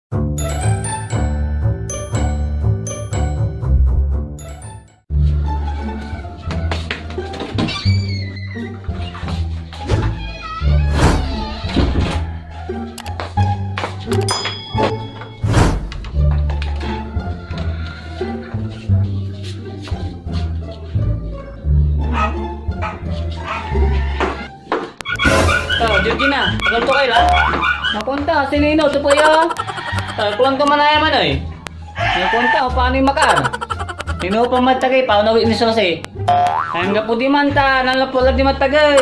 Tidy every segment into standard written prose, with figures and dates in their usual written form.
Georgina, tagal to kayo lang? Napunta, sinino, ito po yun. Kulang to manayaman eh. Napunta, paano yung makar? Sino pa matagay, paano ni Sose? Hangga po di man ta, nalapula di matagay.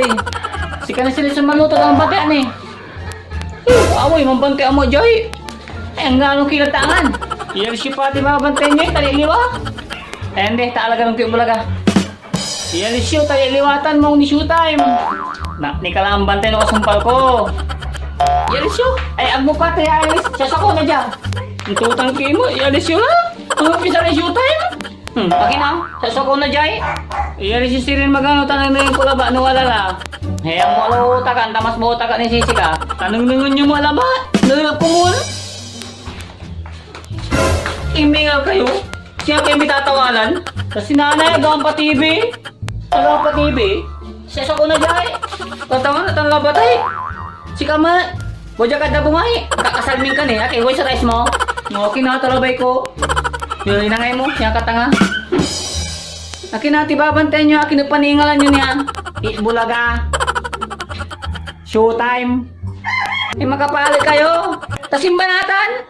Sika na sila sa maluto ang bataan eh. Awoy, mambantay mo, Joy. Ay, ang ganong kilatangan. Iyan si pati mga bantay niya, taliliwa. Hindi, talaga ng bulaga. Iyan siya, taliliwatan mo ni showtime. Ni ka lang ang bantay ng kasumpal ko. Yalis yun. Ay, agmo pa tayo, Alice. Sasako na dyan. Ang tutang kayo mo, yalis yun lang. Ang pisa na showtime. Paki na, sasako na dyan. Yalis yun sirin magano, tanang na yung pula ba, nawala la. Hayang mo alo utakan, tamas mo utakan ni Sisi ka. Tanong nangon nyo mo ala ba? Nalap ko muna. Imingaw kayo. Siya kayo bitatawanan. Kasi nanay, gawang pa TV. Gawang pa TV. Sasako na dyan. Katawan at ang labatay. Si Kama, bodya ka na bumay. Kakasalming ka ni. Okay, voice rice mo. Okay na, talabay ko. Yun na ngayon mo, siya katanga. Akin na, tibabantay nyo. Akin na paningalan nyo niya. Bulaga. Showtime. Eh, makapalit kayo. Tasimbanatan.